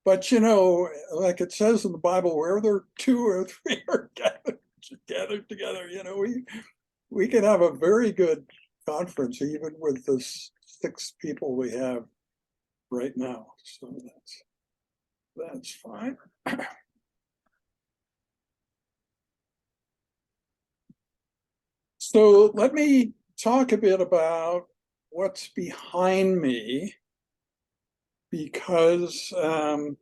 But, you know, like it says in the Bible, where there are two or three are gathered together, you know, we can have a very good conference, even with the 6 people we have right now. So that's fine. So let me talk a bit about what's behind me, because I'm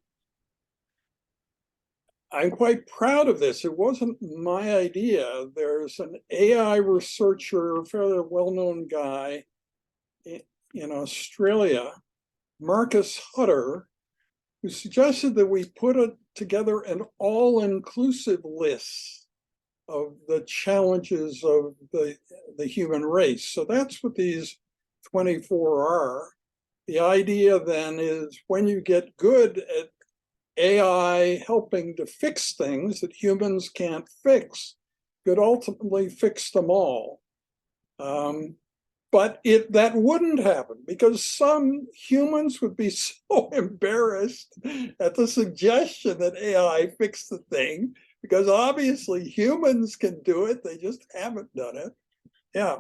quite proud of this. It wasn't my idea. There's an AI researcher, a fairly well-known guy in Australia, Marcus Hutter, who suggested that we put together an all-inclusive list of the challenges of the human race. So that's what these 24 are. The idea then is when you get good at AI helping to fix things that humans can't fix, could ultimately fix them all. But that wouldn't happen because some humans would be so embarrassed at the suggestion that AI fix the thing, because obviously humans can do it, they just haven't done it. Yeah.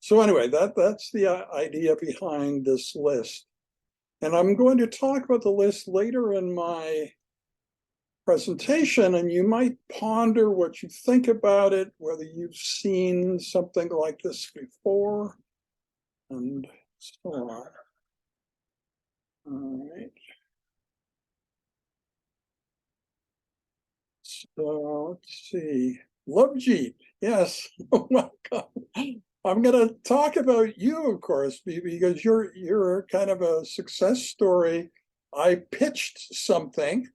So anyway, that's the idea behind this list. And I'm going to talk about the list later in my presentation, and you might ponder what you think about it, whether you've seen something like this before, and so on. All right. So let's see. Lovejeet, yes, welcome. I'm going to talk about you, of course, because you're kind of a success story. I pitched something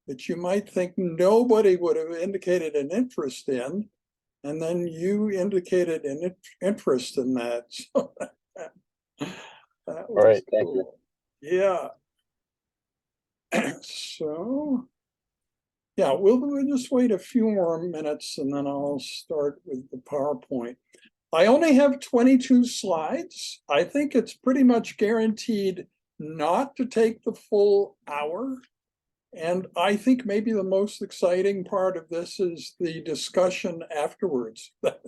that you might think nobody would have indicated an interest in, and then you indicated an interest in that. So that was right, cool. thank you. Yeah. So, yeah, we'll just wait a few more minutes and then I'll start with the PowerPoint. I only have 22 slides. I think it's pretty much guaranteed not to take the full hour. And I think maybe the most exciting part of this is the discussion afterwards. That's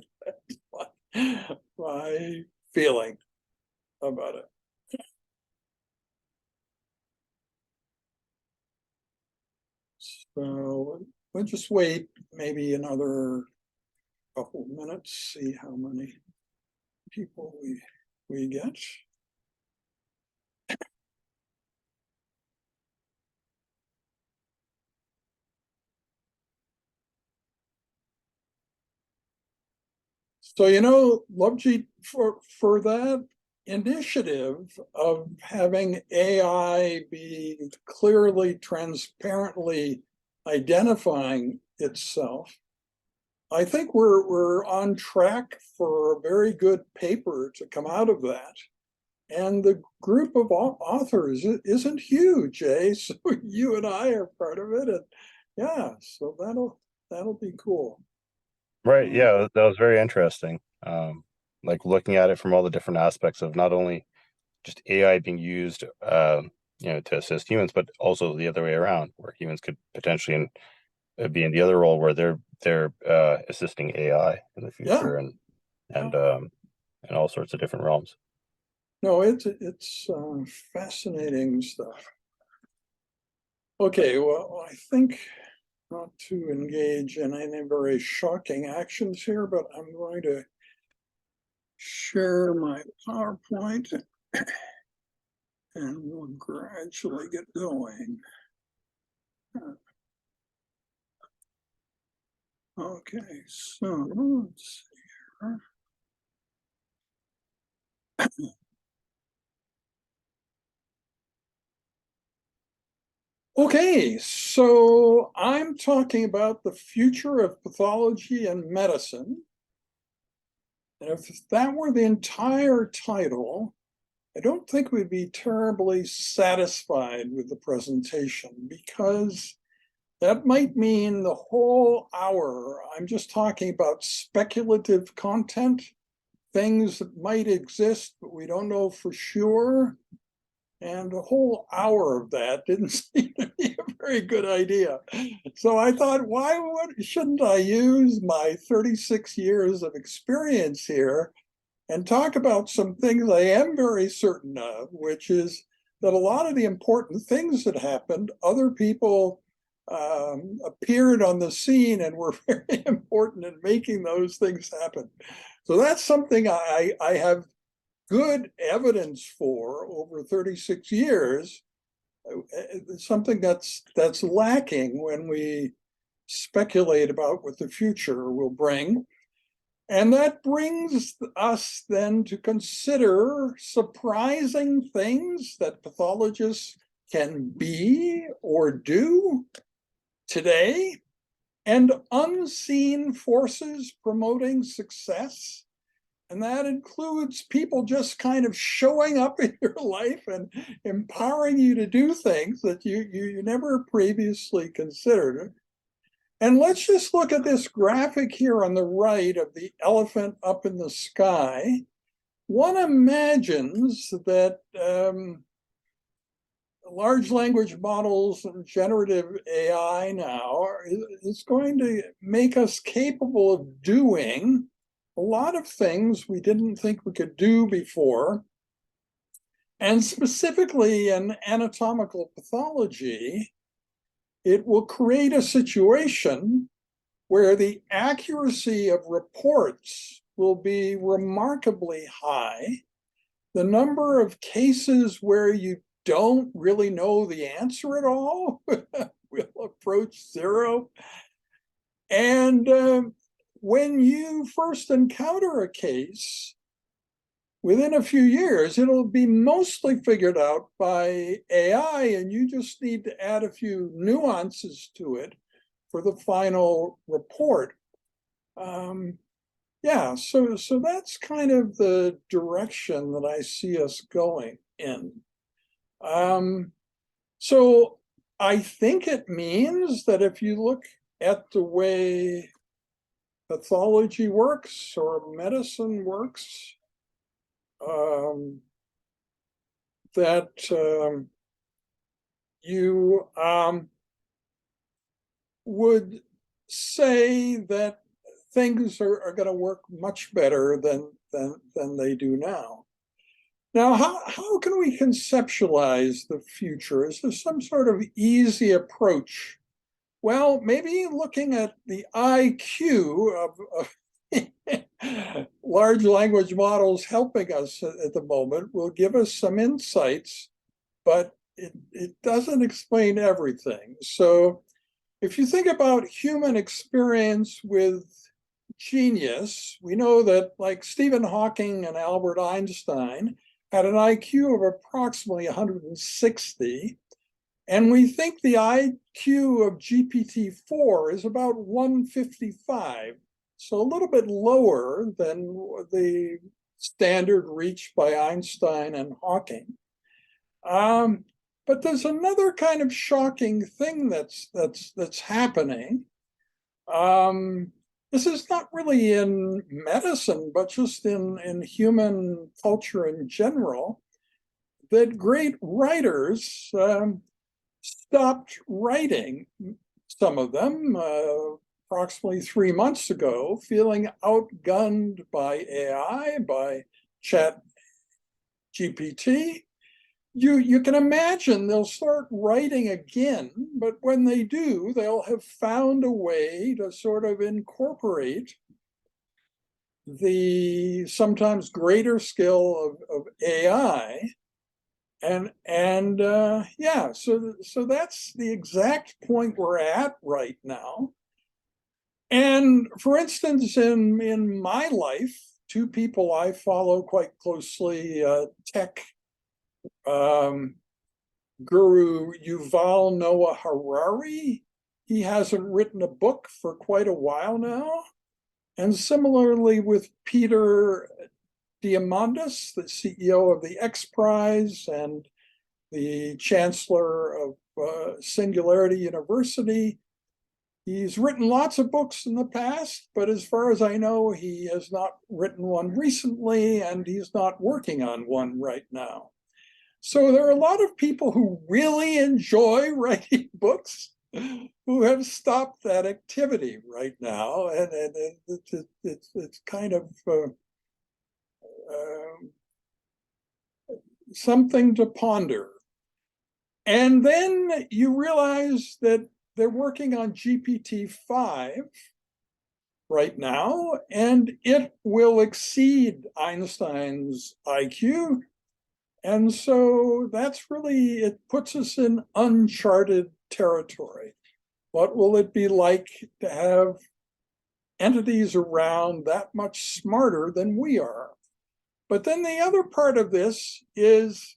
my feeling about it. So we'll just wait maybe another couple of minutes, see how many people we get. So, you know, Lovejeet, for that initiative of having AI be clearly, transparently identifying itself, I think we're on track for a very good paper to come out of that. And the group of authors isn't huge, eh? So you and I are part of it, and yeah, so that'll be cool. Right, yeah, that was very interesting. Like looking at it from all the different aspects of not only just AI being used, to assist humans, but also the other way around, where humans could potentially be in the other role where they're assisting AI in the Yeah, future, and all sorts of different realms. no, it's fascinating stuff. Okay, well, I think not to engage in any very shocking actions here, but I'm going to share my PowerPoint and we'll gradually get going. Okay, so let's see here. Okay, so I'm talking about the future of pathology and medicine. And if that were the entire title, I don't think we'd be terribly satisfied with the presentation, because that might mean the whole hour I'm just talking about speculative content, things that might exist, but we don't know for sure. And a whole hour of that didn't seem to be a very good idea. So I thought, shouldn't I use my 36 years of experience here and talk about some things I am very certain of, which is that a lot of the important things that happened, other people appeared on the scene and were very important in making those things happen. So that's something I have good evidence for over 36 years, something that's lacking when we speculate about what the future will bring. And that brings us then to consider surprising things that pathologists can be or do today, and unseen forces promoting success. And that includes people just kind of showing up in your life and empowering you to do things that you never previously considered. And let's just look at this graphic here on the right of the elephant up in the sky. One imagines that large language models and generative AI now is going to make us capable of doing a lot of things we didn't think we could do before. And specifically in anatomical pathology, it will create a situation where the accuracy of reports will be remarkably high. The number of cases where you don't really know the answer at all will approach zero. And when you first encounter a case, within a few years, it'll be mostly figured out by AI, and you just need to add a few nuances to it for the final report. Yeah, so that's kind of the direction that I see us going in. So I think it means that if you look at the way pathology works or medicine works, that you would say that things are going to work much better than they do now. Now, how can we conceptualize the future? Is there some sort of easy approach? Well, maybe looking at the IQ of large language models helping us at the moment will give us some insights, but it doesn't explain everything. So if you think about human experience with genius, we know that like Stephen Hawking and Albert Einstein had an IQ of approximately 160. And we think the IQ of GPT-4 is about 155, so a little bit lower than the standard reached by Einstein and Hawking. But there's another kind of shocking thing that's happening. This is not really in medicine, but just in human culture in general, that great writers stopped writing, some of them, approximately 3 months ago, feeling outgunned by AI, by ChatGPT. You can imagine they'll start writing again, but when they do, they'll have found a way to sort of incorporate the sometimes greater skill of AI. And yeah, so that's the exact point we're at right now. And for instance, in my life, two people I follow quite closely, tech guru Yuval Noah Harari. He hasn't written a book for quite a while now. And similarly with Peter Diamandis, the CEO of the X Prize and the chancellor of Singularity University. He's written lots of books in the past, but as far as I know, he has not written one recently, and he's not working on one right now. So there are a lot of people who really enjoy writing books who have stopped that activity right now, and it's kind of something to ponder. And then you realize that they're working on GPT-5 right now, and it will exceed Einstein's IQ. And so that's really, it puts us in uncharted territory. What will it be like to have entities around that much smarter than we are? But then the other part of this is,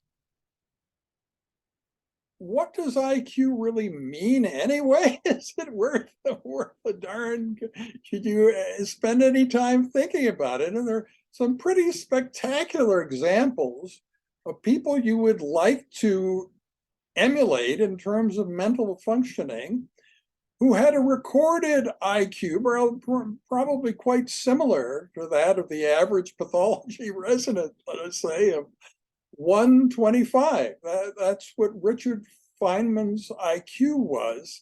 what does IQ really mean anyway? Is it worth the darn? Should you spend any time thinking about it? And there are some pretty spectacular examples of people you would like to emulate in terms of mental functioning, who had a recorded IQ, probably quite similar to that of the average pathology resident, let us say, of 125. That's what Richard Feynman's IQ was.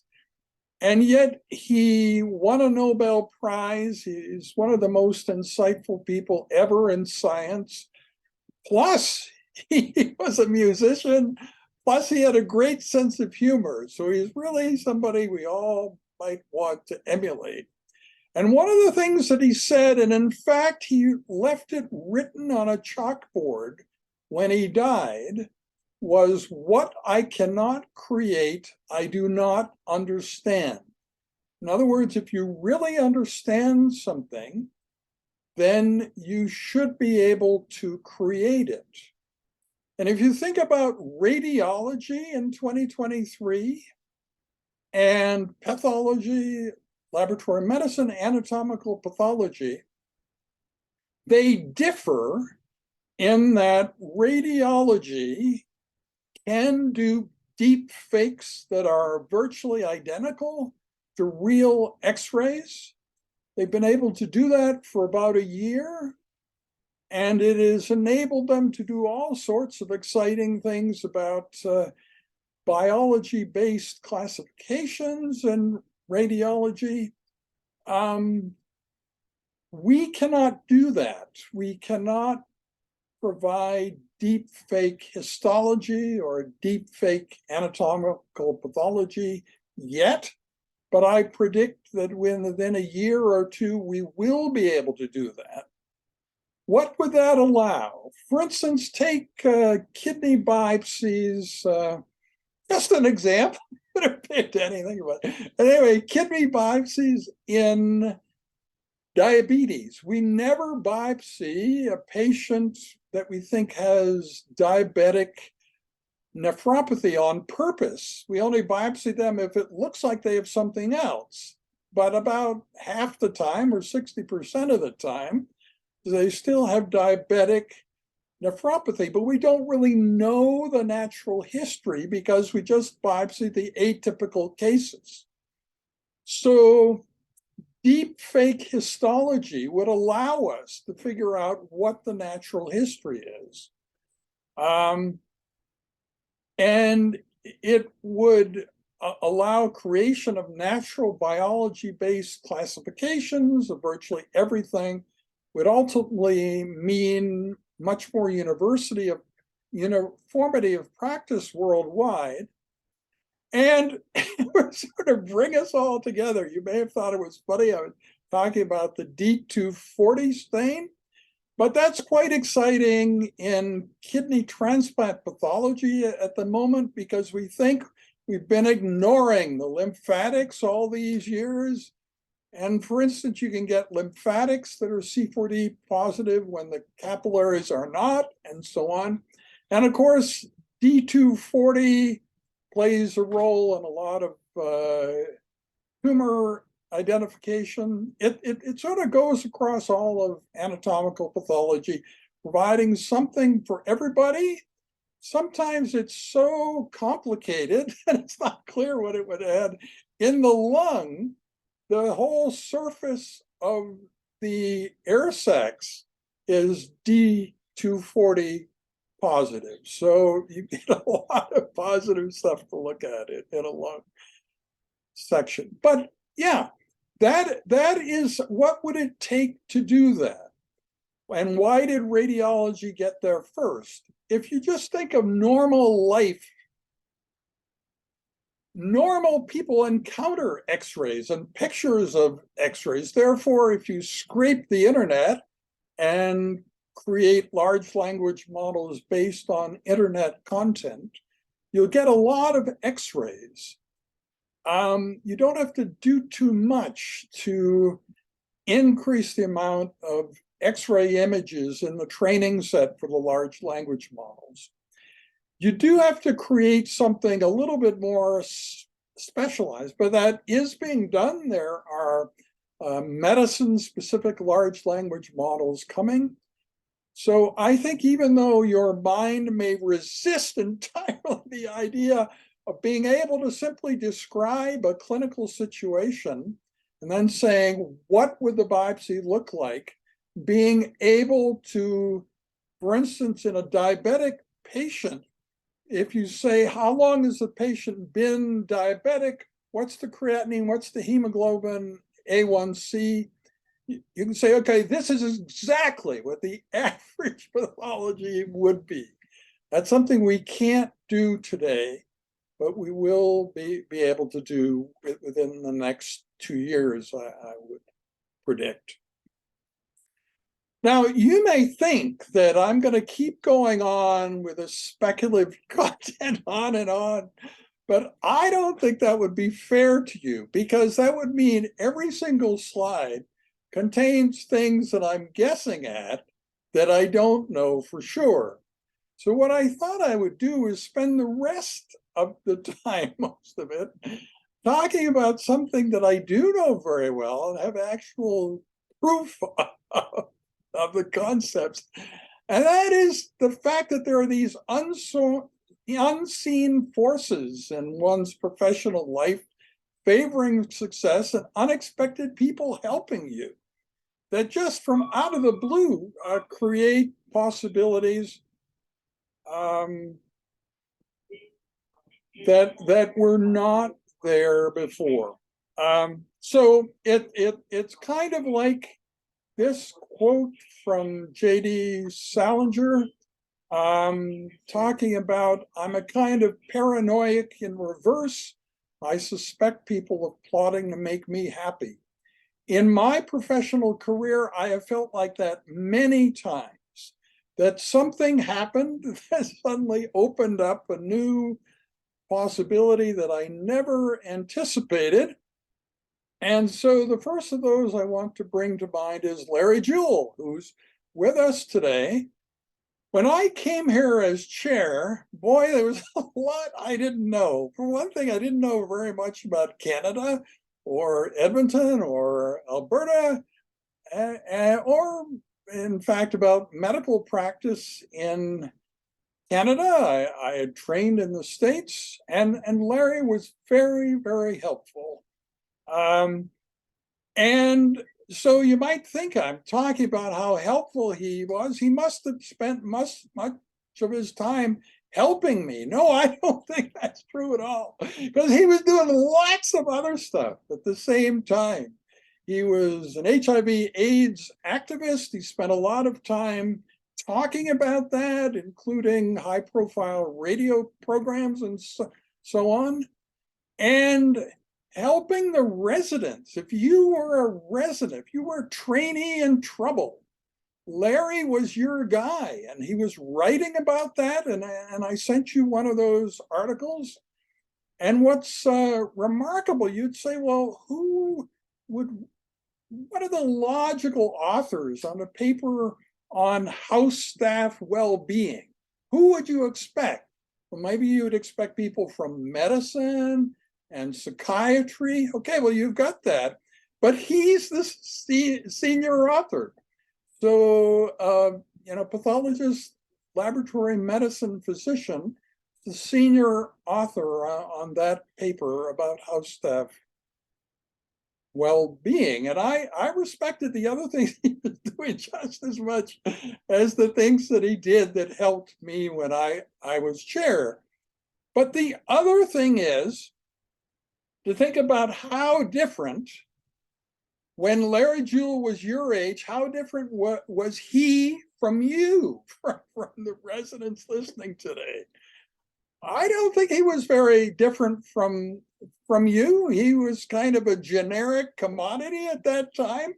And yet he won a Nobel Prize. He's one of the most insightful people ever in science. Plus, he was a musician. Plus, he had a great sense of humor. So he's really somebody we all might want to emulate. And one of the things that he said, and in fact, he left it written on a chalkboard when he died, was, "What I cannot create, I do not understand." In other words, if you really understand something, then you should be able to create it. And if you think about radiology in 2023 and pathology, laboratory medicine, anatomical pathology, they differ in that radiology can do deep fakes that are virtually identical to real X-rays. They've been able to do that for about a year, and it has enabled them to do all sorts of exciting things about biology-based classifications and radiology. We cannot do that. We cannot provide deep fake histology or deep fake anatomical pathology yet, but I predict that within a year or two, we will be able to do that. What would that allow? For instance, take kidney biopsies, just an example. I could have picked anything, but anyway, kidney biopsies in diabetes. We never biopsy a patient that we think has diabetic nephropathy on purpose. We only biopsy them if it looks like they have something else. But about half the time, or 60% of the time, they still have diabetic nephropathy. But we don't really know the natural history because we just biopsy the atypical cases. So deep fake histology would allow us to figure out what the natural history is. And it would allow creation of natural biology-based classifications of virtually everything, would ultimately mean much more uniformity of practice worldwide, and it would sort of bring us all together. You may have thought it was funny I was talking about the D240 stain, but that's quite exciting in kidney transplant pathology at the moment, because we think we've been ignoring the lymphatics all these years. And for instance, you can get lymphatics that are C4D positive when the capillaries are not, and so on. And of course, D240 plays a role in a lot of tumor identification. It sort of goes across all of anatomical pathology, providing something for everybody. Sometimes it's so complicated and it's not clear what it would add. In the lung, the whole surface of the air sacs is D240 positive. So you get a lot of positive stuff to look at it in a long section. But yeah, that is, what would it take to do that? And why did radiology get there first? If you just think of normal life, normal people encounter X-rays and pictures of X-rays. Therefore, if you scrape the internet and create large language models based on internet content, you'll get a lot of X-rays. You don't have to do too much to increase the amount of X-ray images in the training set for the large language models. You do have to create something a little bit more specialized, but that is being done. There are medicine-specific large language models coming. So I think even though your mind may resist entirely the idea of being able to simply describe a clinical situation and then saying, what would the biopsy look like? Being able to, for instance, in a diabetic patient, if you say, how long has the patient been diabetic? What's the creatinine? What's the hemoglobin A1C? You can say, okay, this is exactly what the average pathology would be. That's something we can't do today, but we will be able to do within the next 2 years, I would predict. Now, you may think that I'm going to keep going on with a speculative content on and on, but I don't think that would be fair to you, because that would mean every single slide contains things that I'm guessing at that I don't know for sure. So what I thought I would do is spend the rest of the time, most of it, talking about something that I do know very well and have actual proof of the concepts. And that is the fact that there are these unseen forces in one's professional life favoring success and unexpected people helping you that just from out of the blue create possibilities that were not there before. So it's kind of like this quote from J.D. Salinger, talking about, I'm a kind of paranoid in reverse. I suspect people of plotting to make me happy. In my professional career, I have felt like that many times, that something happened that suddenly opened up a new possibility that I never anticipated. And so the first of those I want to bring to mind is Larry Jewell, who's with us today. When I came here as chair, boy, there was a lot I didn't know. For one thing, I didn't know very much about Canada or Edmonton or Alberta, or in fact about medical practice in Canada. I had trained in the States, and Larry was very, very helpful. And so you might think I'm talking about how helpful he was. He must have spent much of his time helping me. No, I don't think that's true at all, because he was doing lots of other stuff at the same time. He was an HIV/AIDS activist. He spent a lot of time talking about that, including high-profile radio programs and so on. And helping the residents. If you were a resident, if you were a trainee in trouble, Larry was your guy, and he was writing about that. And I sent you one of those articles. And what's remarkable, you'd say, well, what are the logical authors on a paper on house staff well-being? Who would you expect? Well, maybe you would expect people from medicine and psychiatry. Okay, well, you've got that, but he's the senior author. So, pathologist, laboratory medicine physician, the senior author on that paper about house staff well-being. And I respected the other things he was doing just as much as the things that he did that helped me when I was chair. But the other thing is to think about how different, when Larry Jewell was your age, how different was he from you, from the residents listening today? I don't think he was very different from you. He was kind of a generic commodity at that time.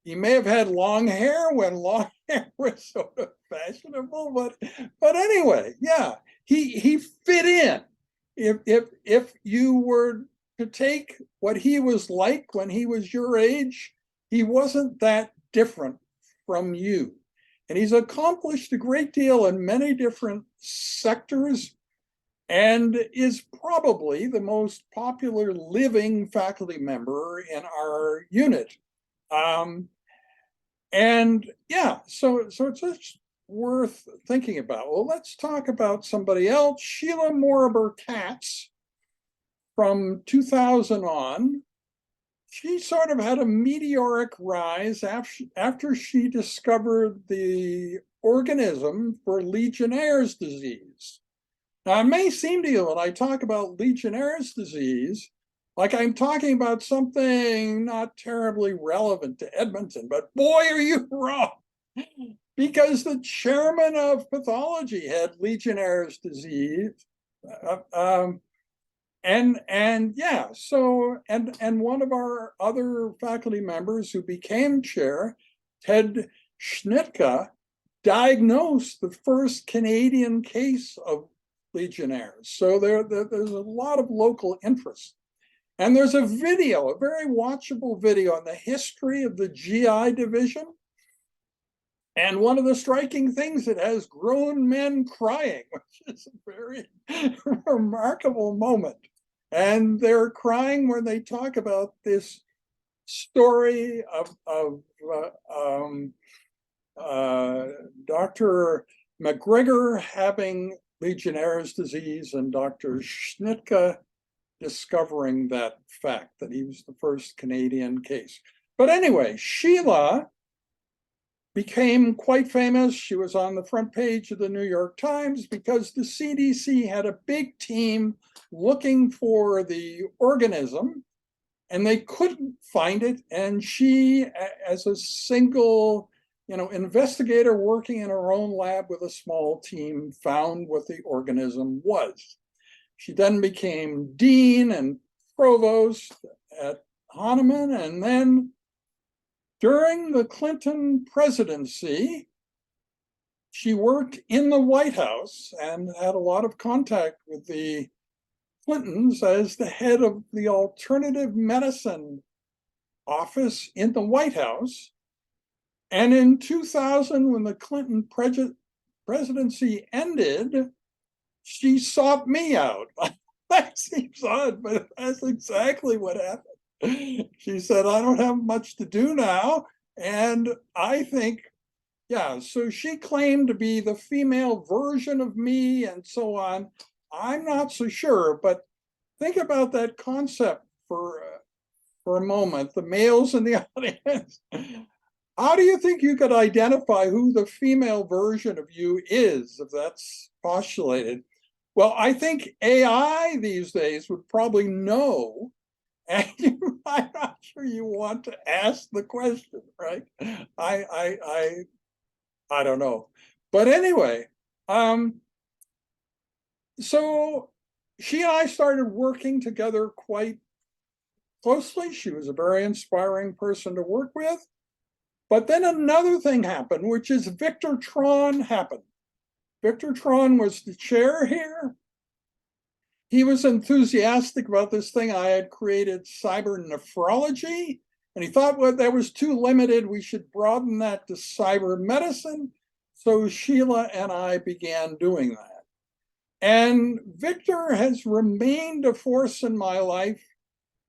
He may have had long hair when long hair was sort of fashionable, but anyway, yeah, he fit in. If you were to take what he was like when he was your age, he wasn't that different from you. And he's accomplished a great deal in many different sectors and is probably the most popular living faculty member in our unit. And yeah, so it's just worth thinking about. Well, let's talk about somebody else. Sheila Moriber Katz, from 2000 on, she sort of had a meteoric rise after she discovered the organism for Legionnaire's disease. Now, it may seem to you when I talk about Legionnaire's disease, like I'm talking about something not terribly relevant to Edmonton, but boy, are you wrong. Because the chairman of pathology had Legionnaire's disease. And yeah, so, and one of our other faculty members who became chair, Ted Schnitka, diagnosed the first Canadian case of Legionnaires. So there's a lot of local interest. And there's a video, a very watchable video on the history of the GI division. And one of the striking things, it has grown men crying, which is a very remarkable moment. And they're crying when they talk about this story of Dr. McGregor having Legionnaire's disease and Dr. Schnitka discovering that fact, that he was the first Canadian case. But anyway, Sheila became quite famous. She was on the front page of the New York Times because the CDC had a big team looking for the organism and they couldn't find it. And she, as a single investigator working in her own lab with a small team, found what the organism was. She then became dean and provost at Hahnemann, and then during the Clinton presidency, she worked in the White House and had a lot of contact with the Clintons as the head of the alternative medicine office in the White House. And in 2000, when the Clinton presidency ended, she sought me out. That seems odd, but that's exactly what happened. She said, I don't have much to do now. And I think, yeah, so she claimed to be the female version of me and so on. I'm not so sure, but think about that concept for a moment. The males in the audience. How do you think you could identify who the female version of you is, if that's postulated? Well, I think AI these days would probably know, and I'm not sure you want to ask the question, right? I don't know, but anyway, so she and I started working together quite closely. She was a very inspiring person to work with. But then another thing happened, which is Victor Tron happened. Victor Tron was the chair here. He was enthusiastic about this thing I had created, cyber nephrology, and he thought, well, that was too limited. We should broaden that to cyber medicine. So Sheila and I began doing that. And Victor has remained a force in my life.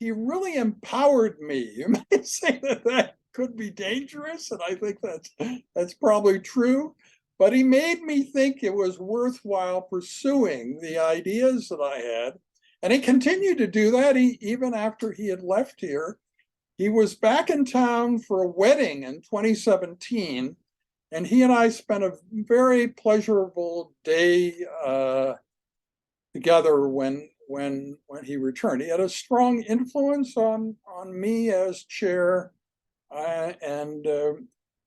He really empowered me. You might say that could be dangerous, and I think that's probably true. But he made me think it was worthwhile pursuing the ideas that I had. And he continued to do that even after he had left here. He was back in town for a wedding in 2017, and he and I spent a very pleasurable day together when he returned. He had a strong influence on me as chair, and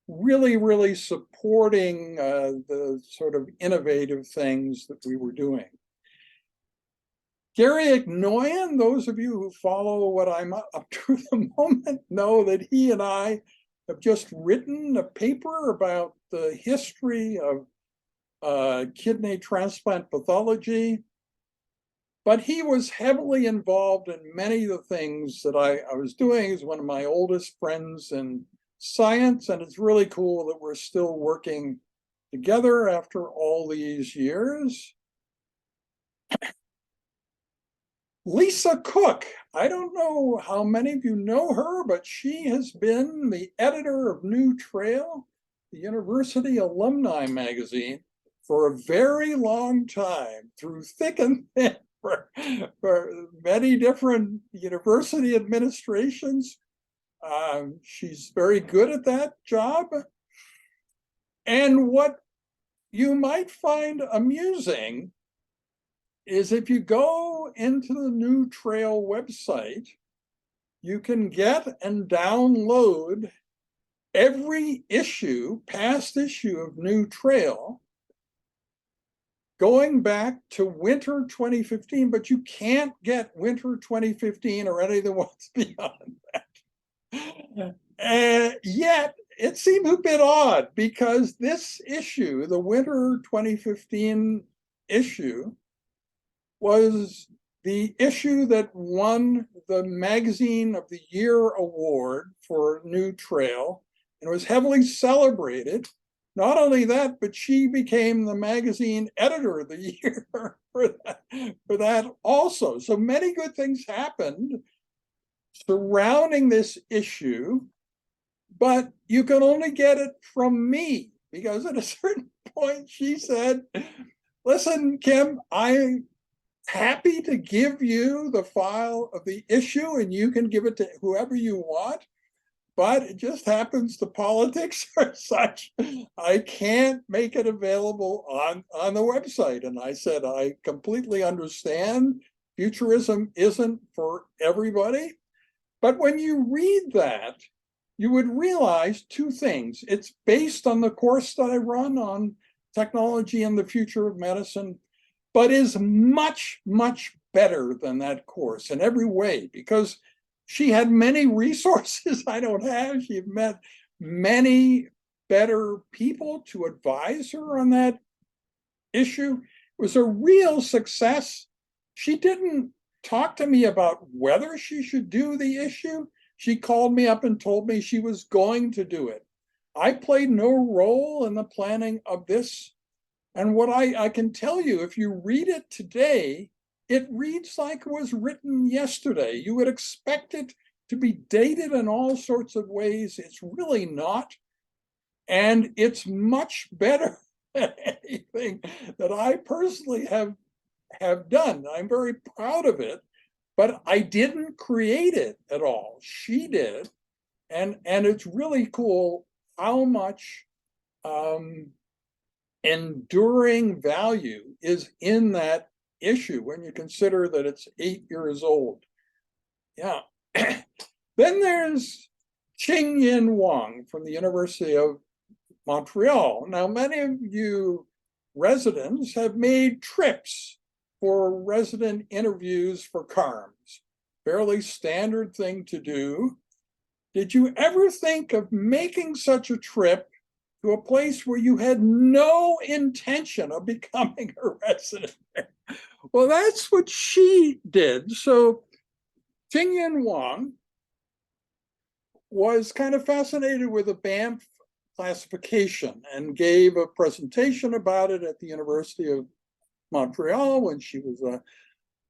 really supporting the sort of innovative things that we were doing. Garabed Eknoyan, those of you who follow what I'm up to at the moment know that he and I have just written a paper about the history of kidney transplant pathology. But he was heavily involved in many of the things that I was doing. He's one of my oldest friends in science, and it's really cool that we're still working together after all these years. Lisa Cook, I don't know how many of you know her, but she has been the editor of New Trail, the university alumni magazine, for a very long time, through thick and thin, for many different university administrations. She's very good at that job. And what you might find amusing is if you go into the New Trail website, you can get and download every issue, past issue of New Trail, going back to winter 2015, but you can't get winter 2015 or any of the ones beyond that. And yet, it seemed a bit odd because this issue, the winter 2015 issue, was the issue that won the Magazine of the Year award for New Trail and was heavily celebrated. Not only that, but she became the magazine editor of the year for that also. So many good things happened surrounding this issue, but you can only get it from me, because at a certain point she said, listen, Kim, I'm happy to give you the file of the issue and you can give it to whoever you want, but it just happens the politics are such, I can't make it available on the website. And I said, I completely understand. Futurism isn't for everybody. But when you read that, you would realize two things. It's based on the course that I run on technology and the future of medicine, but is much better than that course in every way, because she had many resources I don't have. She had met many better people to advise her on that issue. It was a real success. She didn't talk to me about whether she should do the issue. She called me up and told me she was going to do it. I played no role in the planning of this. And what I can tell you, if you read it today, it reads like it was written yesterday. You would expect it to be dated in all sorts of ways. It's really not. And it's much better than anything that I personally have done. I'm very proud of it, but I didn't create it at all. She did. And it's really cool how much enduring value is in that issue when you consider that it's 8 years old. Yeah. Then there's Qing Yin Wang from the University of Montreal. Now, many of you residents have made trips for resident interviews for CARMs. Fairly standard thing to do. Did you ever think of making such a trip to a place where you had no intention of becoming a resident? Well, that's what she did. So Qing Yin Wang was kind of fascinated with the Banff classification and gave a presentation about it at the University of Montreal when she was a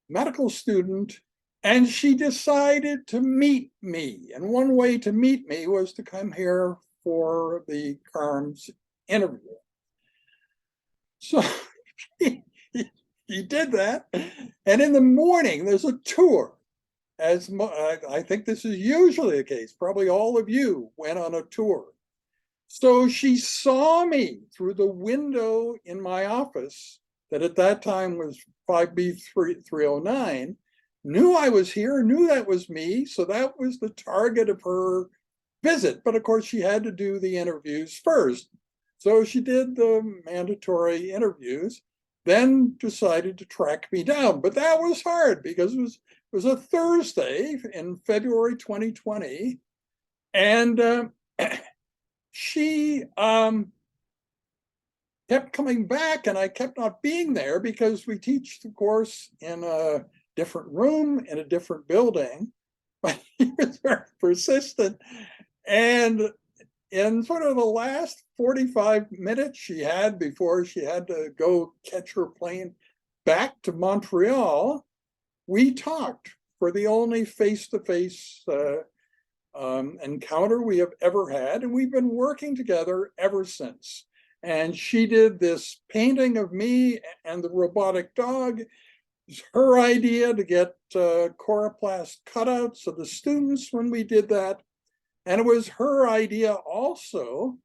medical student. And she decided to meet me. And one way to meet me was to come here for the CARMS interview. So She did that. And in the morning, there's a tour. I think this is usually the case. Probably all of you went on a tour. So she saw me through the window in my office, that at that time was 5B309, knew I was here, knew that was me. So that was the target of her visit. But of course, she had to do the interviews first. So she did the mandatory interviews, then decided to track me down. But that was hard because it was a Thursday in February 2020. And she kept coming back, and I kept not being there because we teach the course in a different room in a different building. But he was very persistent. And in sort of the last 45 minutes she had before she had to go catch her plane back to Montreal, we talked for the only face-to-face encounter we have ever had. And we've been working together ever since. And she did this painting of me and the robotic dog. It was her idea to get coroplast cutouts of the students when we did that. And it was her idea also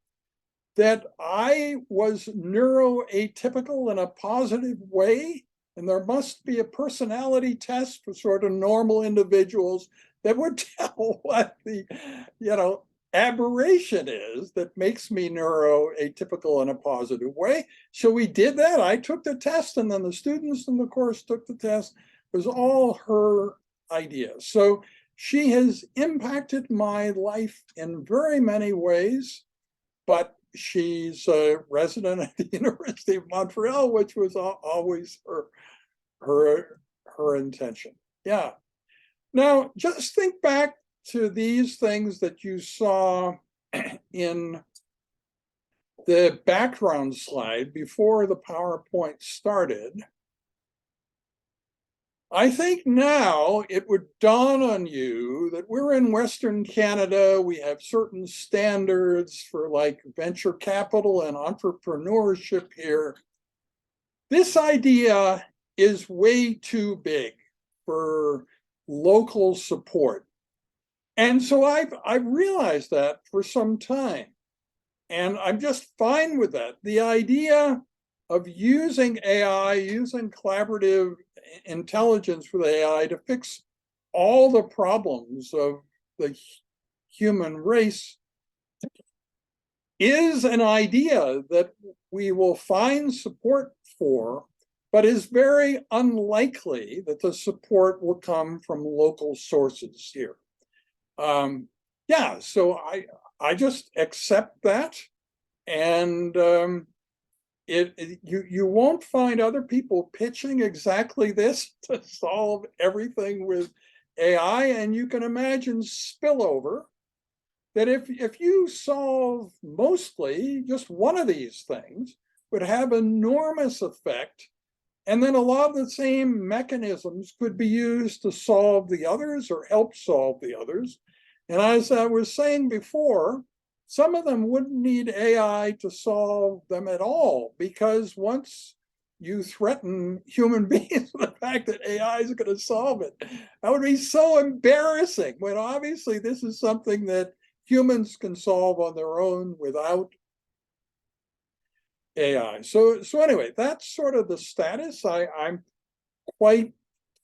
that I was neuroatypical in a positive way. And there must be a personality test for sort of normal individuals that would tell what the, aberration is that makes me neuroatypical in a positive way. So we did that. I took the test, and then the students in the course took the test. It was all her idea. So she has impacted my life in very many ways, but she's a resident at the University of Montreal, which was always her intention. Yeah. Now, just think back to these things that you saw in the background slide before the PowerPoint started. I think now it would dawn on you that we're in Western Canada. We have certain standards for like venture capital and entrepreneurship here. This idea is way too big for local support. And so I've realized that for some time, and I'm just fine with that. The idea of using AI, using collaborative intelligence with AI to fix all the problems of the human race is an idea that we will find support for, but is very unlikely that the support will come from local sources here. So I just accept that, and you won't find other people pitching exactly this to solve everything with AI, and you can imagine spillover that if you solve mostly just one of these things would have enormous effect. And then a lot of the same mechanisms could be used to solve the others or help solve the others. And as I was saying before, some of them wouldn't need AI to solve them at all, because once you threaten human beings with the fact that AI is going to solve it, that would be so embarrassing, when obviously this is something that humans can solve on their own without AI. So anyway, that's sort of the status. I'm quite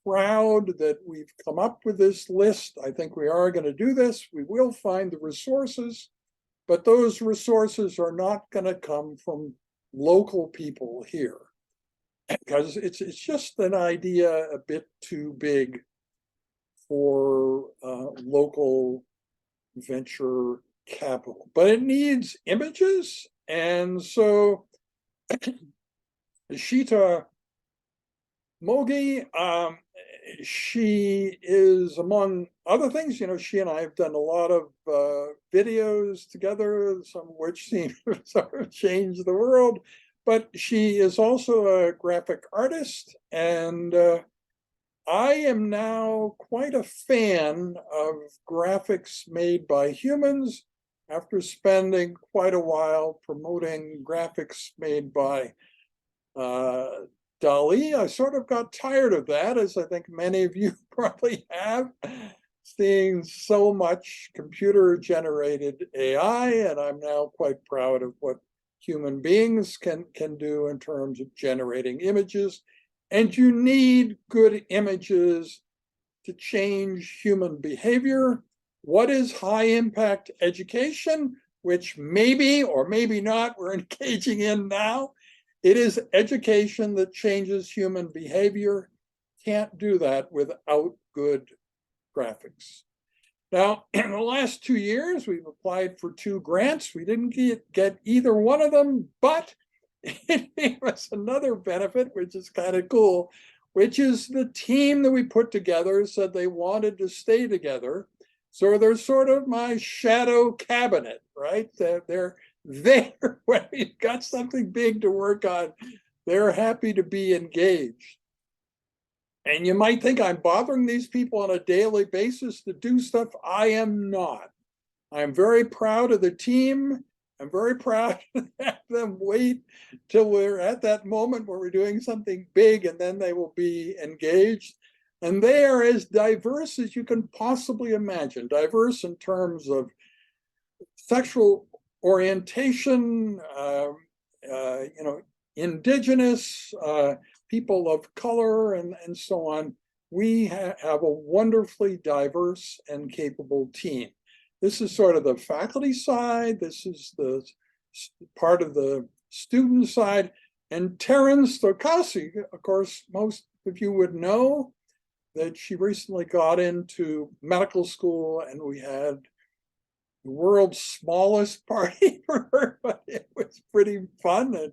proud that we've come up with this list. I think we are going to do this. We will find the resources, but those resources are not going to come from local people here, because it's just an idea a bit too big for local venture capital. But it needs images, and so Ishita Moghe, she is, among other things, she and I have done a lot of videos together, some of which seem to sort of change the world, but she is also a graphic artist, and I am now quite a fan of graphics made by humans after spending quite a while promoting graphics made by DALL-E. I sort of got tired of that, as I think many of you probably have, seeing so much computer-generated AI, and I'm now quite proud of what human beings can do in terms of generating images. And you need good images to change human behavior. What is high-impact education, which maybe or maybe not we're engaging in now? It is education that changes human behavior. Can't do that without good graphics. Now, in the last 2 years, we've applied for 2 grants. We didn't get either one of them, but it gave us another benefit, which is kind of cool, which is the team that we put together said they wanted to stay together. So they're sort of my shadow cabinet, right? They're there when we've got something big to work on. They're happy to be engaged. And you might think I'm bothering these people on a daily basis to do stuff. I am not. I'm very proud of the team. I'm very proud to have them wait till we're at that moment where we're doing something big, and then they will be engaged. And they are as diverse as you can possibly imagine, diverse in terms of sexual orientation, indigenous, people of color, and so on. We have a wonderfully diverse and capable team. This is sort of the faculty side. This is the part of the student side. And Taryn Stokowski, of course, most of you would know that she recently got into medical school, and we had the world's smallest party for her, but it was pretty fun. And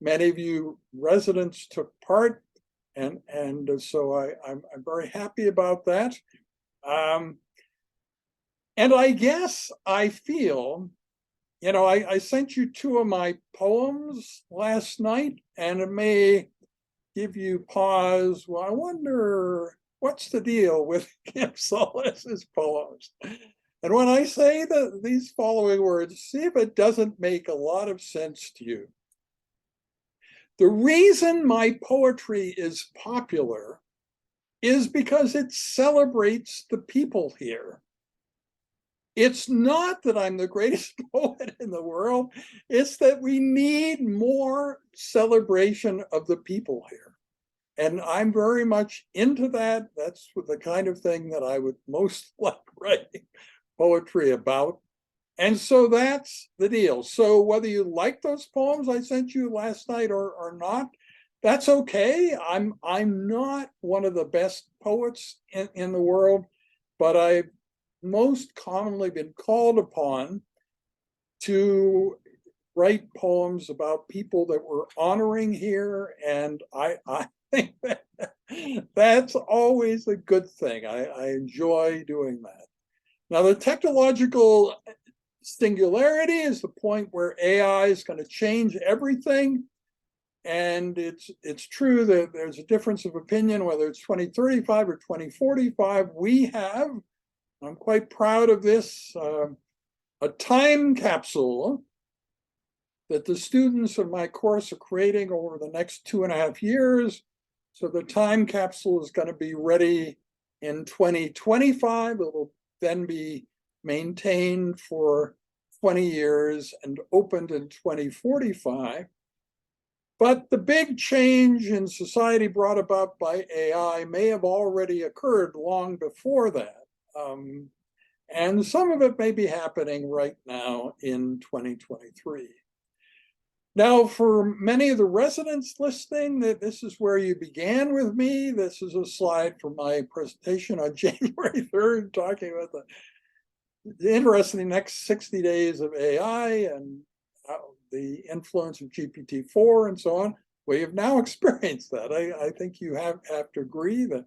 many of you residents took part. And so I'm very happy about that. And I guess I feel, I sent you 2 of my poems last night, and it may give you pause. Well, I wonder what's the deal with Kim Solez's poems. And when I say these following words, see if it doesn't make a lot of sense to you. The reason my poetry is popular is because it celebrates the people here. It's not that I'm the greatest poet in the world. It's that we need more celebration of the people here. And I'm very much into that. That's the kind of thing that I would most like writing poetry about. And so that's the deal. So whether you like those poems I sent you last night or not, that's okay. I'm not one of the best poets in the world, but I've most commonly been called upon to write poems about people that we're honoring here. And I think that's always a good thing. I enjoy doing that. Now, the technological singularity is the point where AI is going to change everything. And it's true that there's a difference of opinion, whether it's 2035 or 2045. We have, I'm quite proud of this, a time capsule that the students of my course are creating over the next 2.5 years. So the time capsule is going to be ready in 2025. It will then be maintained for 20 years and opened in 2045. But the big change in society brought about by AI may have already occurred long before that. And some of it may be happening right now in 2023. Now, for many of the residents listening, this is where you began with me. This is a slide from my presentation on January 3rd, talking about the interesting next 60 days of AI and the influence of GPT-4 and so on. We have now experienced that. I think you have to agree that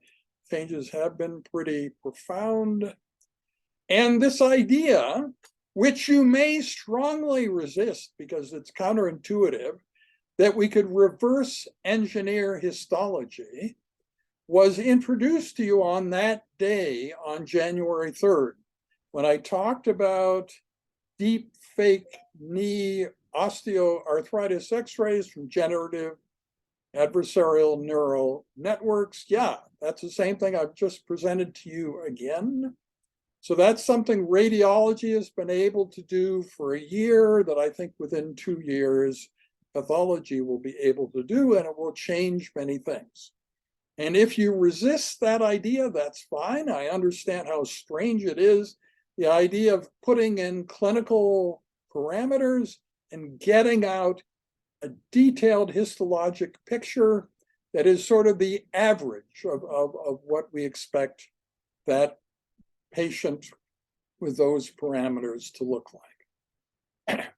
changes have been pretty profound. And this idea, which you may strongly resist because it's counterintuitive, that we could reverse engineer histology, was introduced to you on that day, on January 3rd, when I talked about deep fake knee osteoarthritis x-rays from generative adversarial neural networks. Yeah, that's the same thing I've just presented to you again. So that's something radiology has been able to do for a year that I think within 2 years, pathology will be able to do, and it will change many things. And if you resist that idea, that's fine. I understand how strange it is. The idea of putting in clinical parameters and getting out a detailed histologic picture that is sort of the average of what we expect that patient with those parameters to look like.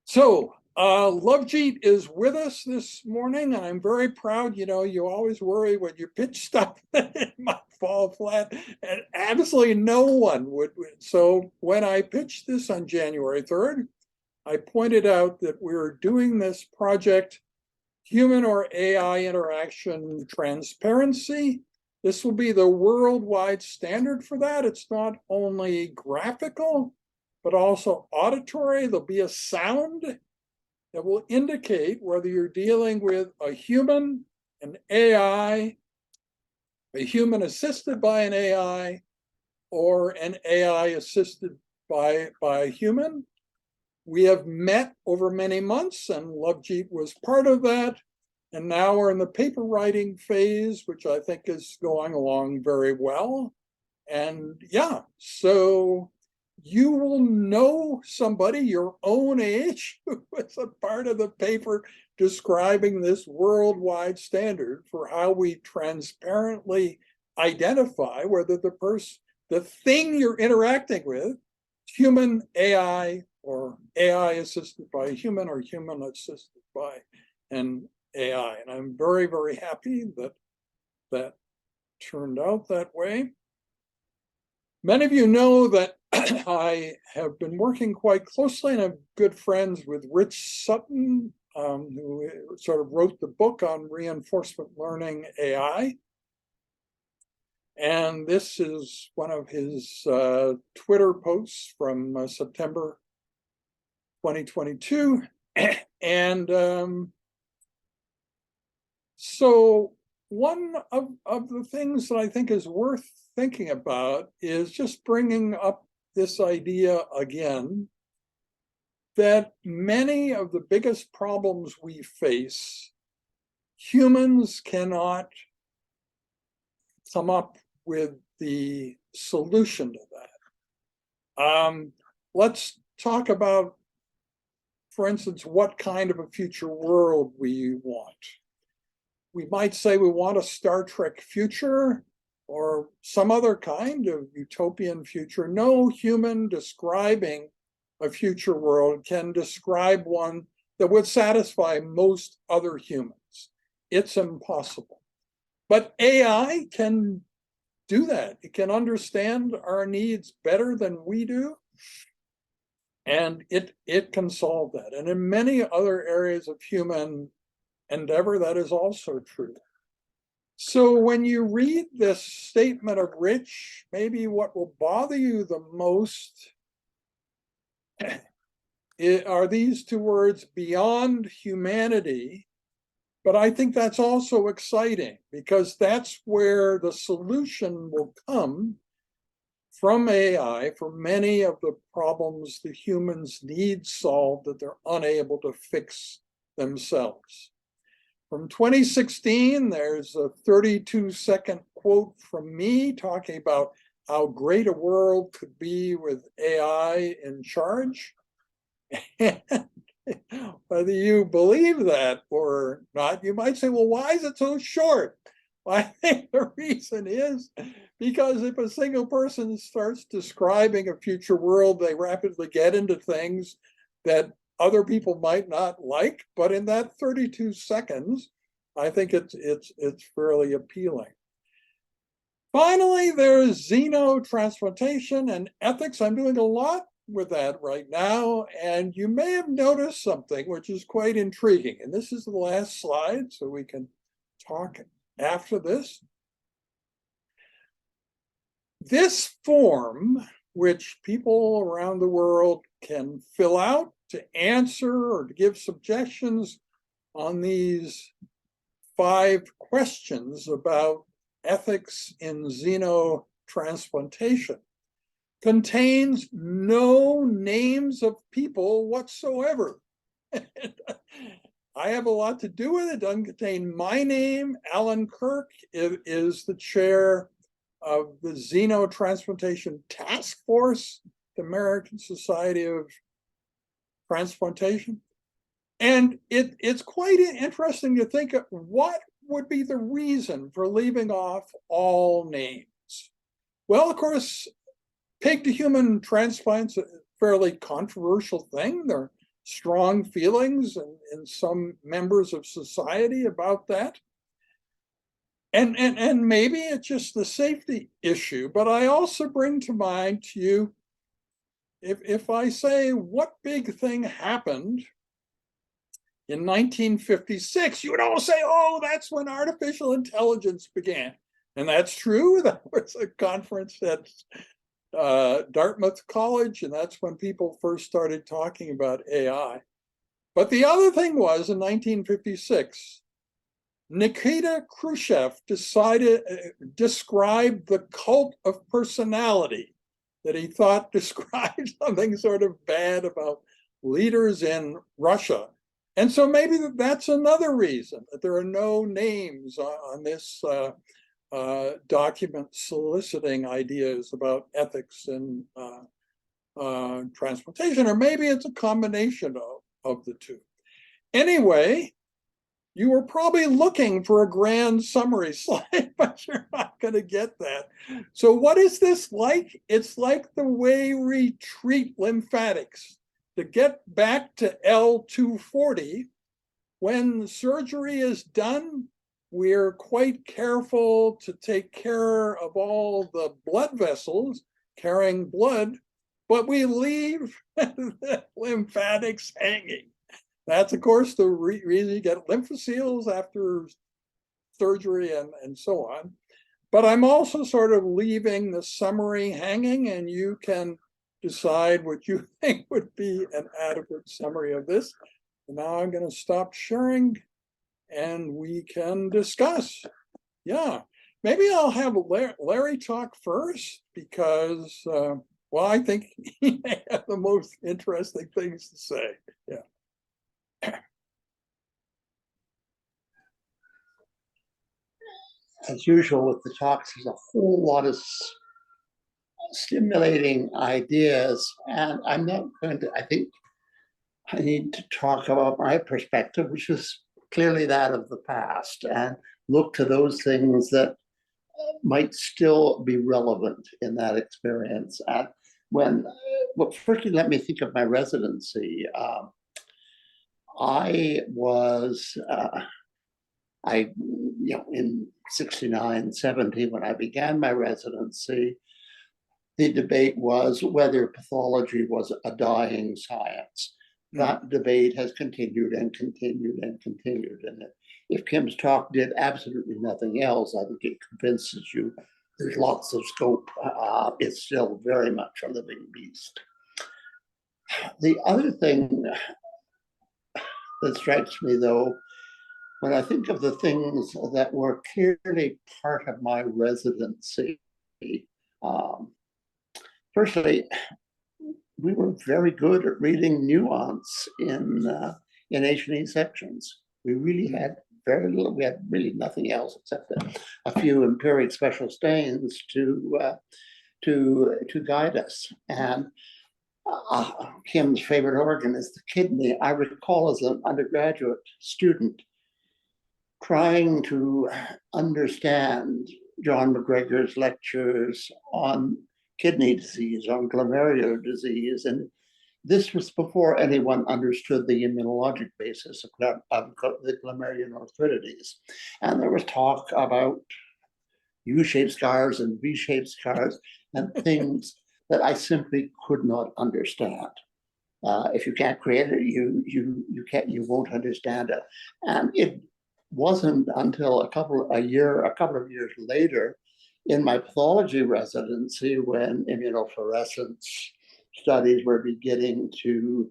So Lovejeet is with us this morning. I'm very proud. You know, you always worry when you pitch stuff that it might fall flat, and absolutely no one would. So when I pitched this on January 3rd, I pointed out that we're doing this project, Human or AI Interaction Transparency. This will be the worldwide standard for that. It's not only graphical, but also auditory. There'll be a sound that will indicate whether you're dealing with a human, an AI, a human assisted by an AI, or an AI assisted by a human. We have met over many months, and Lovejeet was part of that. And now we're in the paper writing phase, which I think is going along very well. And yeah, so you will know somebody your own age who was a part of the paper describing this worldwide standard for how we transparently identify whether the thing you're interacting with, human, AI, or AI assisted by a human, or human assisted by an AI. And I'm very, very happy that that turned out that way. Many of you know that I have been working quite closely and I'm good friends with Rich Sutton, who sort of wrote the book on reinforcement learning AI. And this is one of his Twitter posts from September 2022. And so one of the things that I think is worth thinking about is just bringing up this idea again, that many of the biggest problems we face, humans cannot come up with the solution to that. Let's talk about, for instance, what kind of a future world we want. We might say we want a Star Trek future or some other kind of utopian future. No human describing a future world can describe one that would satisfy most other humans. It's impossible. But AI can do that. It can understand our needs better than we do. And it can solve that. And in many other areas of human endeavor, that is also true. So when you read this statement of Rich, maybe what will bother you the most are these two words, beyond humanity. But I think that's also exciting because that's where the solution will come from AI for many of the problems the humans need solved that they're unable to fix themselves. From 2016, there's a 32-second quote from me talking about how great a world could be with AI in charge. And whether you believe that or not, you might say, well, why is it so short? Well, I think the reason is because if a single person starts describing a future world, they rapidly get into things that other people might not like. But in that 32 seconds, I think it's fairly appealing. Finally, there's xenotransplantation and ethics. I'm doing a lot with that right now, and you may have noticed something which is quite intriguing. And this is the last slide, so we can talk after this. This form, which people around the world can fill out to answer or to give suggestions, on these 5 questions about ethics in xenotransplantation contains no names of people whatsoever. I have a lot to do with it. It doesn't contain my name. Alan Kirk is the chair of the Xenotransplantation Task Force, the American Society of Transplantation. And it's quite interesting to think of what would be the reason for leaving off all names. Well, of course, pig to human transplants a fairly controversial thing. There are strong feelings in some members of society about that. And maybe it's just the safety issue, but I also bring to mind to you, if I say what big thing happened in 1956, you would all say, oh, that's when artificial intelligence began. And that's true. That was a conference at Dartmouth College, and that's when people first started talking about AI. But the other thing was, in 1956, Nikita Khrushchev described the cult of personality that he thought described something sort of bad about leaders in Russia. And so maybe that's another reason that there are no names on this document soliciting ideas about ethics and transplantation, or maybe it's a combination of the two. Anyway, you were probably looking for a grand summary slide, but you're not going to get that. So what is this like? It's like the way we treat lymphatics. To get back to L240, when surgery is done, we're quite careful to take care of all the blood vessels carrying blood, but we leave the lymphatics hanging. That's, of course, the reason you get lymphocytes after surgery and so on. But I'm also sort of leaving the summary hanging, and you can decide what you think would be an adequate summary of this. And now I'm going to stop sharing, and we can discuss. Yeah, maybe I'll have Larry talk first because, well, I think he may have the most interesting things to say. Yeah. As usual with the talks, there's a whole lot of stimulating ideas, and I'm not going to, I think I need to talk about my perspective, which is clearly that of the past, and look to those things that might still be relevant in that experience. And well, firstly, let me think of my residency. I was, in 69, 70, when I began my residency, the debate was whether pathology was a dying science. That debate has continued and continued and continued. And if Kim's talk did absolutely nothing else, I think it convinces you there's lots of scope. It's still very much a living beast. The other thing that strikes me, though, when I think of the things that were clearly part of my residency, firstly, we were very good at reading nuance in H&E sections. We really had very little. We had really nothing else except a few empiric special stains to guide us. And Kim's favorite organ is the kidney. I recall as an undergraduate student trying to understand John McGregor's lectures on kidney disease, on glomerular disease. And this was before anyone understood the immunologic basis of the glomerulonephritis. And there was talk about U-shaped scars and V-shaped scars and things that I simply could not understand. If you can't create it, you won't understand it. And it wasn't until a couple of years later in my pathology residency, when immunofluorescence studies were beginning to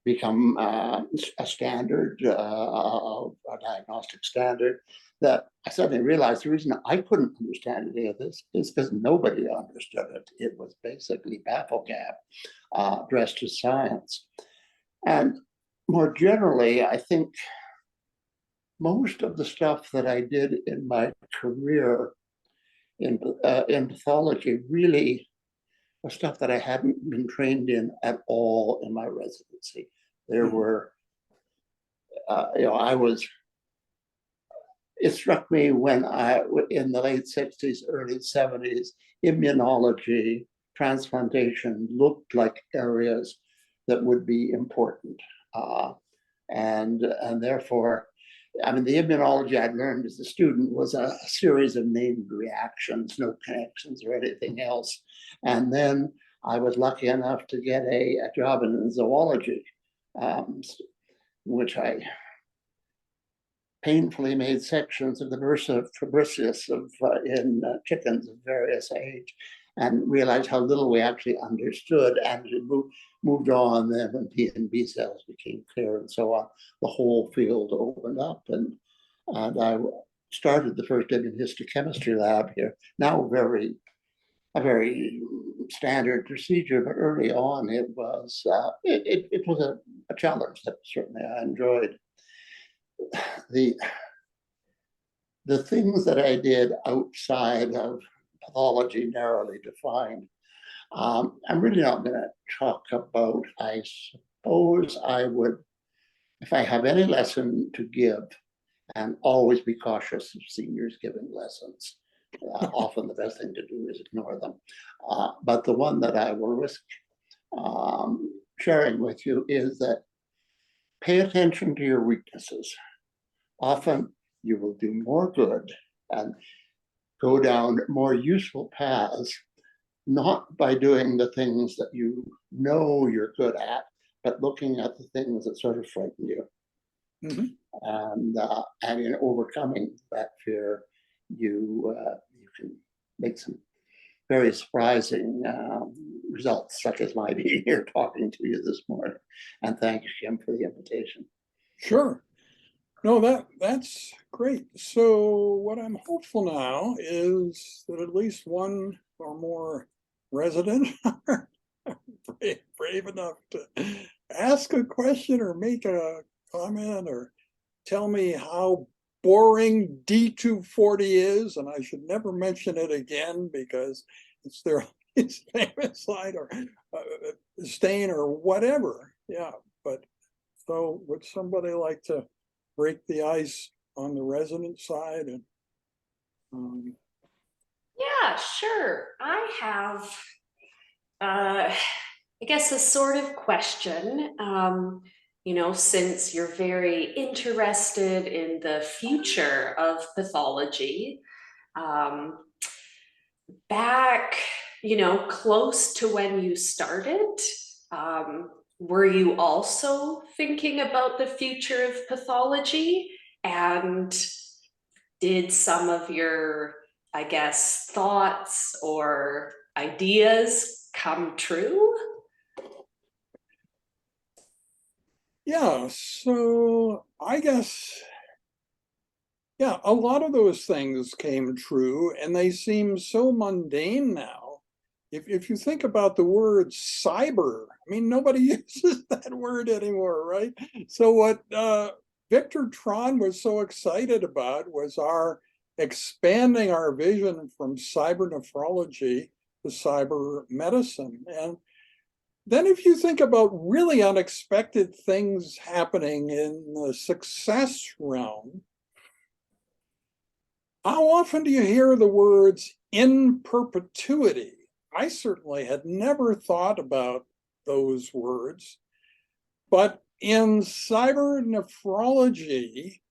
become a standard, a diagnostic standard, that I suddenly realized the reason I couldn't understand any of this is because nobody understood it. It was basically bafflegab dressed as science. And more generally, I think most of the stuff that I did in my career in pathology really was stuff that I hadn't been trained in at all in my residency. There were, it struck me when in the late 60s, early 70s, immunology, transplantation looked like areas that would be important. And therefore, I mean, the immunology I'd learned as a student was a series of named reactions, no connections or anything else. And then I was lucky enough to get a job in zoology, which I painfully made sections of the Bursa fabricius in chickens of various age, and realized how little we actually understood, and moved on. Then when T and B cells became clear and so on, the whole field opened up, and I started the first immunohistochemistry lab here. Now a very standard procedure, but early on it was a challenge that certainly I enjoyed. The things that I did outside of pathology, narrowly defined, I'm really not going to talk about. I suppose I would, if I have any lesson to give, and always be cautious of seniors giving lessons. Often the best thing to do is ignore them. But the one that I will risk sharing with you is that pay attention to your weaknesses. Often you will do more good and go down more useful paths, not by doing the things that you know you're good at, but looking at the things that sort of frighten you. Mhm. And in overcoming that fear, you can make some very surprising results, such as my being here talking to you this morning. And thank you, Jim, for the invitation. Sure. No, that's great. So what I'm hopeful now is that at least one or more resident are brave enough to ask a question or make a comment or tell me how boring D240 is, and I should never mention it again because it's their famous line, or stain or whatever. Yeah, but so would somebody like to break the ice on the resident side? And yeah, sure. I have I guess a sort of question. Since you're very interested in the future of pathology, back, close to when you started, were you also thinking about the future of pathology? And did some of your, I guess, thoughts or ideas come true? yeah, so I guess, yeah, a lot of those things came true, and they seem so mundane now. If you think about the word cyber, I mean, nobody uses that word anymore, right? So what Victor Tron was so excited about was our expanding our vision from cyber nephrology to cyber medicine. And then if you think about really unexpected things happening in the success realm, how often do you hear the words in perpetuity? I certainly had never thought about those words, but in cyber nephrology,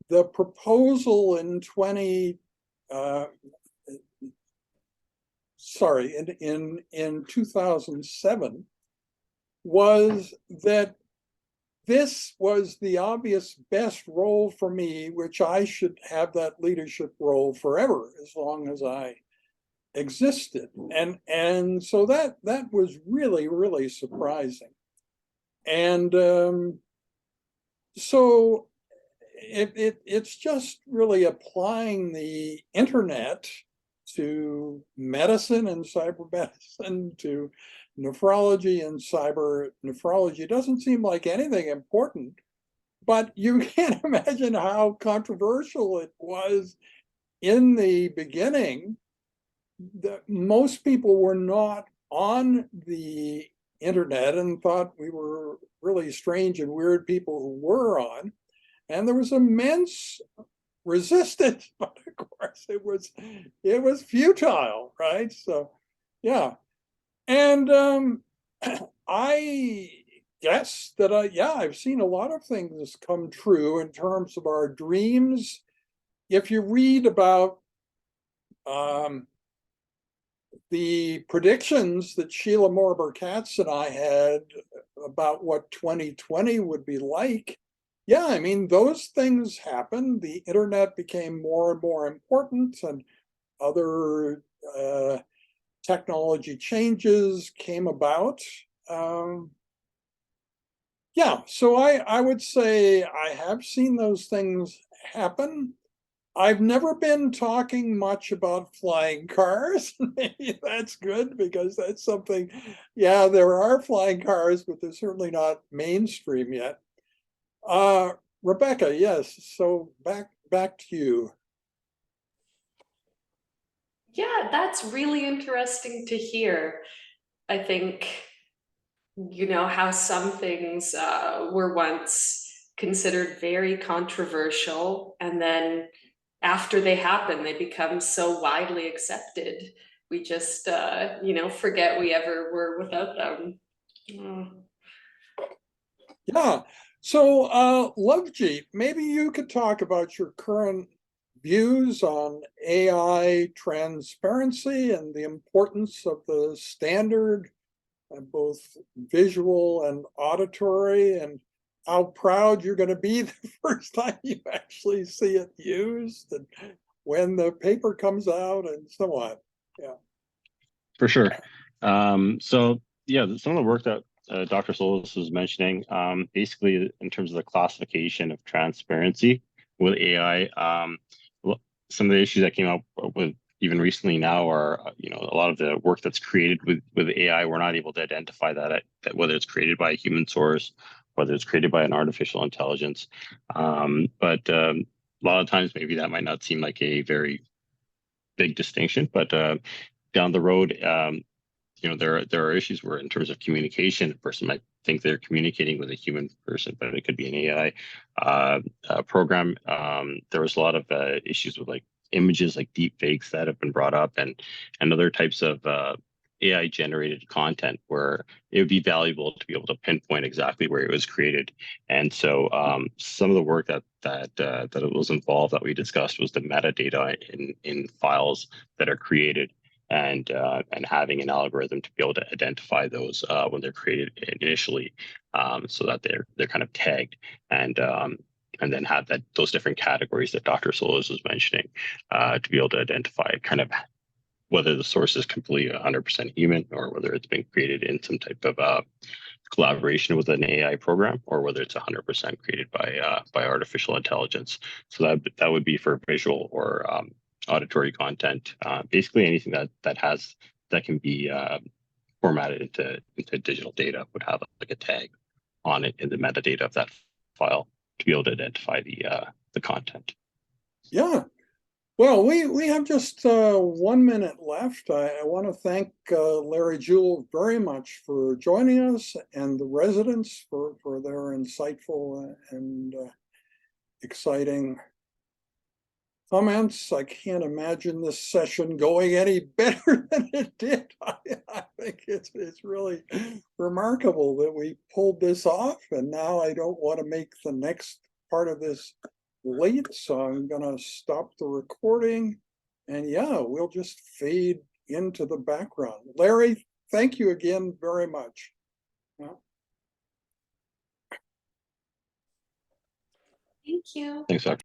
the proposal in 2007 was that this was the obvious best role for me, which I should have that leadership role forever, as long as I existed. And so that was really, really surprising. And so it's just really applying the internet to medicine and cyber medicine, to nephrology and cyber nephrology. It doesn't seem like anything important, but you can't imagine how controversial it was in the beginning. Most people were not on the internet and thought we were really strange and weird people who were on. And there was immense resistance, but of course it was futile, right? So, yeah. And I guess that I've seen a lot of things come true in terms of our dreams. If you read about the predictions that Sheila Morber-Katz and I had about what 2020 would be like, yeah, I mean, those things happened. The internet became more and more important, and other technology changes came about. Yeah, so I would say I have seen those things happen. I've never been talking much about flying cars. Maybe that's good, because that's something, yeah, there are flying cars, but they're certainly not mainstream yet. Rebecca, yes, so back to you. Yeah, that's really interesting to hear. I think, you know, how some things were once considered very controversial, and then after they happen, they become so widely accepted. We just, you know, forget we ever were without them. Yeah, so Lovejeet, maybe you could talk about your current views on AI transparency and the importance of the standard, both visual and auditory, and how proud you're going to be the first time you actually see it used, and when the paper comes out, and so on. Yeah. For sure. So yeah, some of the work that Dr. Solez was mentioning, basically in terms of the classification of transparency with AI, some of the issues that came up with even recently now are, you know, a lot of the work that's created with AI, we're not able to identify that whether it's created by a human source, whether it's created by an artificial intelligence. But a lot of times maybe that might not seem like a very big distinction, but down the road, you know, there are issues where in terms of communication, a person might think they're communicating with a human person, but it could be an AI program. There was a lot of issues with like images, like deep fakes that have been brought up, and other types of AI generated content where it would be valuable to be able to pinpoint exactly where it was created. And so some of the work that it was involved that we discussed was the metadata in files that are created, and having an algorithm to be able to identify those when they're created initially, so that they're kind of tagged, and then have those different categories that Dr. Solez was mentioning, to be able to identify kind of whether the source is completely 100% human, or whether it's been created in some type of collaboration with an AI program, or whether it's 100% created by artificial intelligence. So that would be for visual or auditory content, basically anything that can be formatted into digital data would have like a tag on it in the metadata of that file to be able to identify the content. Yeah. Well, we have just 1 minute left. I want to thank Larry Jewell very much for joining us, and the residents for their insightful and exciting comments. I can't imagine this session going any better than it did. I think it's really remarkable that we pulled this off, and now I don't want to make the next part of this late, so I'm gonna stop the recording, and yeah, we'll just fade into the background. Larry, thank you again very much. Yeah. Thank you. Thanks, Dr.